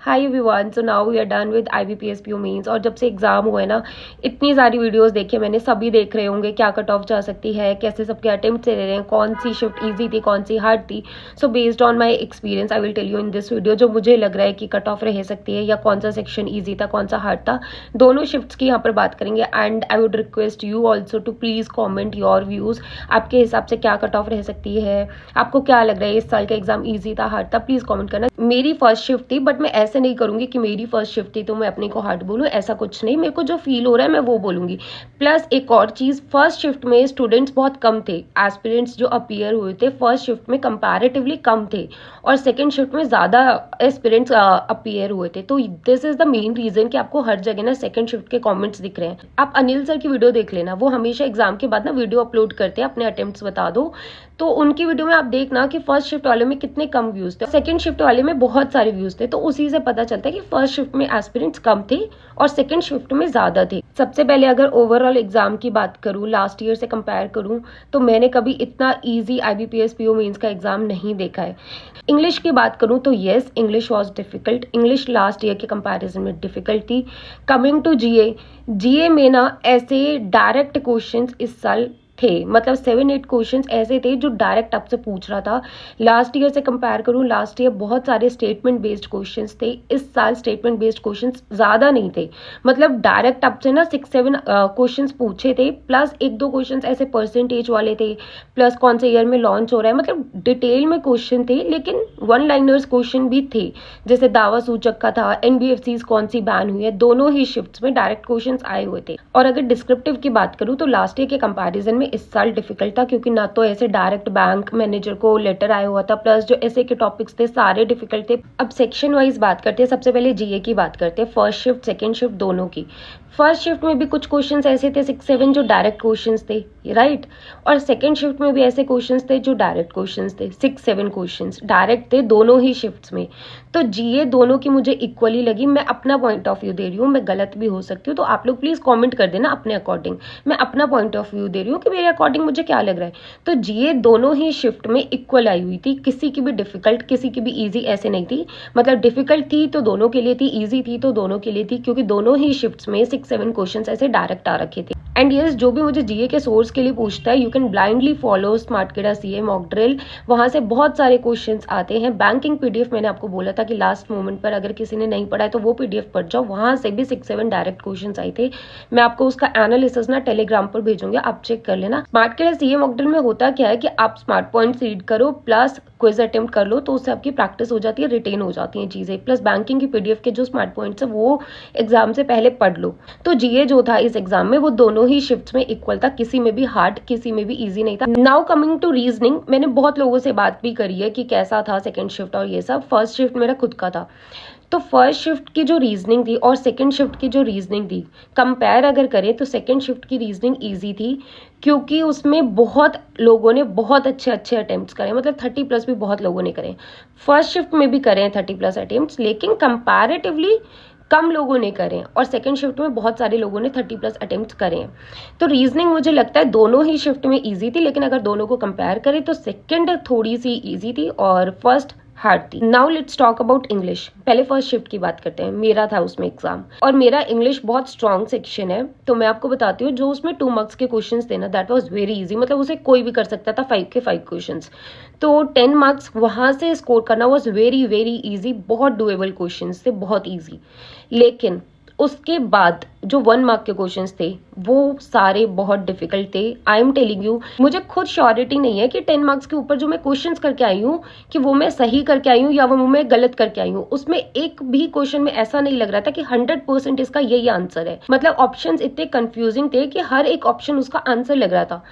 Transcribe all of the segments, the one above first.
Hi everyone, so now we are done with IBPS PO mains. और जब से exam हुए ना, इतनी सारी वीडियोस देखी मैंने, सभी देख रहे होंगे क्या कट ऑफ जा सकती है, कैसे सबके अटेम्प्ट ले रहे हैं, कौन सी शिफ्ट इजी थी, कौन सी हार्ड थी। So based on my experience I will tell you in this video जो मुझे लग रहा है कि कट ऑफ रह सकती है, या कौन सा सेक्शन ईजी था, कौन सा हार्ड था। दोनों शिफ्ट्स की यहाँ पर बात करेंगे। And I would request you also to please comment your views. आपके हिसाब से क्या कट ऑफ रह सकती है, आपको क्या लग रहा है इस साल का एग्जाम ईजी था, हार्ड था, प्लीज कॉमेंट करना। मेरी फर्स्ट शिफ्ट थी, बट मैं ऐसे नहीं करूंगी कि मेरी फर्स्ट शिफ्ट थी तो मैं अपने को हार्ड बोलूँ, ऐसा कुछ नहीं। मेरे को जो फील हो रहा है मैं वो बोलूंगी। प्लस एक और चीज, फर्स्ट शिफ्ट में स्टूडेंट्स बहुत कम थे, एस्पिरेंट्स जो अपीयर हुए थे फर्स्ट शिफ्ट में कंपैरेटिवली कम थे, और सेकंड शिफ्ट में ज्यादा एस्पिरेंट्स अपीयर हुए थे। तो this is the main reason कि आपको हर जगह ना सेकंड शिफ्ट के कमेंट्स दिख रहे हैं। आप अनिल सर की वीडियो देख लेना, वो हमेशा एग्जाम के बाद ना वीडियो अपलोड करते हैं, अपने अटेम्प्ट्स बता दो। तो उनकी वीडियो में आप देखना कि फर्स्ट शिफ्ट वाले में कितने कम व्यूज थे, सेकंड शिफ्ट वाले में बहुत सारे व्यूज थे। तो उसी से पता चलता है कि फर्स्ट शिफ्ट में एस्पिरेंट्स कम थे और सेकंड शिफ्ट में ज्यादा थे। सबसे पहले अगर ओवरऑल एग्जाम की बात करूं, लास्ट ईयर से कंपेयर करूं, तो मैंने कभी इतना इजी IBPS PO मेंस का एग्जाम नहीं देखा है। इंग्लिश की बात करूं तो yes, English was difficult. English last year के कंपैरिजन में डिफिकल्ट थी। कमिंग टू जीए में ना ऐसे डायरेक्ट क्वेश्चंस इस साल थे, मतलब 7-8 क्वेश्चंस ऐसे थे जो डायरेक्ट आपसे पूछ रहा था। लास्ट ईयर से कंपेयर करूं, लास्ट ईयर बहुत सारे स्टेटमेंट बेस्ड क्वेश्चंस थे, इस साल स्टेटमेंट बेस्ड क्वेश्चंस ज्यादा नहीं थे। मतलब डायरेक्ट आपसे ना 6-7 क्वेश्चंस पूछे थे, प्लस 1-2 क्वेश्चंस ऐसे परसेंटेज वाले थे, प्लस कौन से ईयर में लॉन्च हो रहा है, मतलब डिटेल में क्वेश्चन थे। लेकिन वन लाइनर्स क्वेश्चन भी थे, जैसे दावा सूचक का था, NBFCs कौन सी बैन हुई है, दोनों ही शिफ्ट्स में डायरेक्ट क्वेश्चन आए हुए थे। और अगर डिस्क्रिप्टिव की बात करूं तो लास्ट ईयर के कंपैरिजन में इस साल डिफिकल्ट था, क्योंकि ना तो ऐसे डायरेक्ट बैंक मैनेजर को लेटर आया हुआ था, प्लस जो ऐसे के टॉपिक्स थे सारे डिफिकल्ट थे। अब सेक्शन वाइज बात करते हैं। सबसे पहले जीए की बात करते हैं, फर्स्ट शिफ्ट सेकंड शिफ्ट दोनों की। फर्स्ट शिफ्ट में भी कुछ क्वेश्चंस ऐसे थे 6-7 जो डायरेक्ट क्वेश्चंस थे, राइट। और सेकंड शिफ्ट में भी ऐसे क्वेश्चंस थे जो डायरेक्ट क्वेश्चंस थे, 6-7 क्वेश्चंस डायरेक्ट थे दोनों ही शिफ्ट्स में। तो जीए दोनों की मुझे इक्वली लगी। मैं अपना पॉइंट ऑफ व्यू दे रही हूँ, मैं गलत भी हो सकती हूँ, तो आप लोग प्लीज कॉमेंट कर देना अपने अकॉर्डिंग। मैं अपना पॉइंट ऑफ व्यू दे रही हूँ कि मेरे अकॉर्डिंग मुझे क्या लग रहा है। तो जीए दोनों ही शिफ्ट में इक्वल आई हुई थी, किसी की भी डिफिकल्ट किसी की भी ईजी ऐसे नहीं थी। मतलब डिफिकल्ट थी तो दोनों के लिए थी, ईजी थी तो दोनों के लिए थी, क्योंकि दोनों ही शिफ्ट्स में 6-7 क्वेश्चंस ऐसे डायरेक्ट आ रखे थे। एंड यस, जो भी मुझे जीए के सोर्स के लिए पूछता है, you can blindly follow Smartkeeda CA mock drill, वहां से बहुत सारे क्वेश्चंस आते हैं। बैंकिंग PDF मैंने आपको बोला था कि लास्ट मोमेंट पर अगर किसी ने नहीं पढ़ा है तो वो PDF पढ़ जाओ, वहां से भी 6-7 डायरेक्ट क्वेश्चंस आए थे। मैं आपको उसका एनालिसिस ना टेलीग्राम पर भेजूंगी, आप चेक कर लेना। स्मार्टकेडा CA मॉक ड्रिल में होता क्या है कि आप स्मार्ट पॉइंट्स रीड करो प्लस क्विज अटेम्प्ट कर लो, तो उससे आपकी प्रैक्टिस हो जाती है, रिटेन हो जाती है चीजें। प्लस बैंकिंग की PDF के जो स्मार्ट पॉइंट्स है वो एग्जाम से पहले पढ़ लो। तो जीए जो था इस एग्जाम में वो दोनों ही शिफ्ट्स में इक्वल था, किसी में भी हार्ड किसी में भी इजी नहीं था। नाउ कमिंग टू रीजनिंग, मैंने बहुत लोगों से बात भी करी है कि कैसा था सेकंड शिफ्ट और ये सब। फर्स्ट शिफ्ट मेरा खुद का था, तो फर्स्ट शिफ्ट की जो रीजनिंग थी और सेकंड शिफ्ट की जो रीजनिंग थी, कंपेयर अगर करें तो सेकंड शिफ्ट की रीजनिंग इजी थी, क्योंकि उसमें बहुत लोगों ने बहुत अच्छे अच्छे अटेम्प्ट्स करे, मतलब 30+ भी बहुत लोगों ने करे। फर्स्ट शिफ्ट में भी करे हैं 30+ अटेम्प्ट्स, लेकिन कंपैरेटिवली कम लोगों ने करें, और सेकंड शिफ्ट में बहुत सारे लोगों ने 30+ अटेम्प्ट्स करे हैं। तो रीजनिंग मुझे लगता है दोनों ही शिफ्ट में इजी थी, लेकिन अगर दोनों को कंपेयर करें तो सेकंड थोड़ी सी इजी थी और फर्स्ट हार्ड थी। Now let's talk about English. पहले फर्स्ट शिफ्ट की बात करते हैं। मेरा था उसमें एग्जाम, और मेरा इंग्लिश बहुत स्ट्रॉन्ग सेक्शन है, तो मैं आपको बताती हूँ। जो उसमें 2 मार्क्स के क्वेश्चंस थे ना, दैट वाज वेरी इजी, मतलब उसे कोई भी कर सकता था, 5 के 5 क्वेश्चंस। तो 10 मार्क्स वहां से स्कोर करना वाज वेरी वेरी इजी, बहुत डुएबल क्वेश्चंस थे, बहुत इजी। लेकिन उसके बाद जो 1 मार्क के क्वेश्चंस थे वो सारे बहुत डिफिकल्ट थे। आई एम टेलिंग यू, मुझे खुद श्योरिटी नहीं है कि 10 मार्क्स के ऊपर जो मैं क्वेश्चंस करके आई हूँ कि वो मैं सही करके आई हूँ या वो मैं गलत करके आई हूँ। उसमें एक भी क्वेश्चन में ऐसा नहीं लग रहा था कि 100% इसका यही आंसर है। मतलब ऑप्शंस इतने कंफ्यूजिंग थे कि हर एक ऑप्शन उसका आंसर लग रहा था।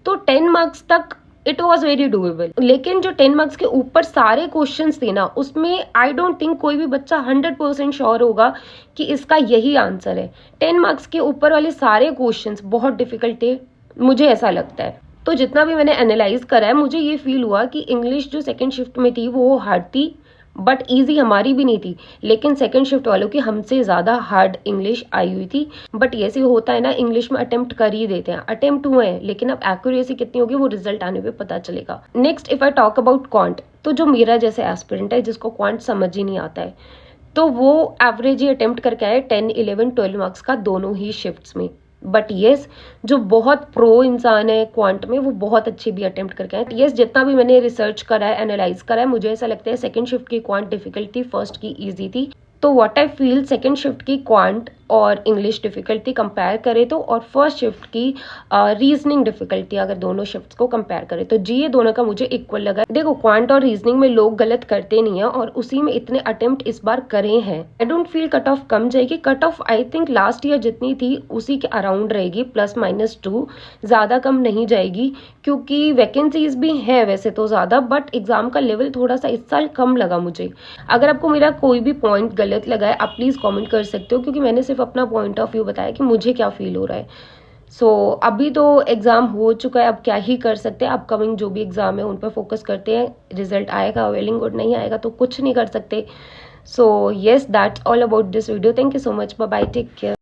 तो 10 मार्क्स तक इट वॉज वेरी डूएबल। लेकिन जो 10 मार्क्स के ऊपर सारे क्वेश्चंस थे ना, उसमें आई डोंट थिंक कोई भी बच्चा 100% श्योर होगा कि इसका यही आंसर है। 10 मार्क्स के ऊपर वाले सारे क्वेश्चंस बहुत डिफिकल्ट थे, मुझे ऐसा लगता है। तो जितना भी मैंने एनालाइज करा है, मुझे ये फील हुआ कि इंग्लिश जो सेकेंड शिफ्ट में थी वो हार्ड थी, बट ईजी हमारी भी नहीं थी, लेकिन सेकंड शिफ्ट वालों की हमसे ज्यादा हार्ड इंग्लिश आई हुई थी। बट ये होता है ना, इंग्लिश में अटेम्प्ट कर ही देते हैं, अटेम्प्ट हुए हैं, लेकिन अब एक्यूरेसी कितनी होगी वो रिजल्ट आने पे पता चलेगा। Next if I talk about quant, तो जो मेरा जैसे एस्पिरेंट है जिसको क्वांट समझ ही नहीं आता है, तो वो एवरेज ही अटेम्प्ट करके आए 10, 11, 12 मार्क्स का दोनों ही शिफ्ट्स में। बट येस, जो बहुत प्रो इंसान है क्वांट में, वो बहुत अच्छे भी अटेम्प्ट करके आए। येस, जितना भी मैंने रिसर्च करा है, एनालाइज करा है, मुझे ऐसा लगता है सेकंड शिफ्ट की क्वांट डिफिकल्ट थी, फर्स्ट की ईजी थी। तो what I feel, second shift की क्वांट और इंग्लिश डिफिकल्टी कंपेयर करें तो, और फर्स्ट शिफ्ट की रीजनिंग डिफिकल्टी अगर दोनों शिफ्ट्स को कंपेयर करें तो जी, ये दोनों का मुझे इक्वल लगा। देखो, क्वांट और रीजनिंग में लोग गलत करते नहीं है और उसी में इतने अटेम्प्ट इस बार करे हैं। I don't feel cut off कम जाएगी। Cut off I think last year जितनी थी उसी के अराउंड रहेगी, +-2, ज़्यादा कम नहीं जाएगी, क्योंकि वैकेंसीज भी है वैसे तो ज़्यादा, बट एग्जाम का लेवल थोड़ा सा इस साल कम लगा मुझे। अगर आपको मेरा कोई भी पॉइंट गलत लगा है, आप प्लीज़ कमेंट कर सकते हो, क्योंकि मैंने सिर्फ अपना पॉइंट ऑफ व्यू बताया कि मुझे क्या फील हो रहा है। सो अभी तो एग्ज़ाम हो चुका है, अब क्या ही कर सकते हैं। अपकमिंग जो भी एग्ज़ाम है उन पर फोकस करते हैं। रिजल्ट आएगा, वेल एंड गुड, नहीं आएगा तो कुछ नहीं कर सकते। So yes, that's all about this video. Thank you so much, bye bye, take care.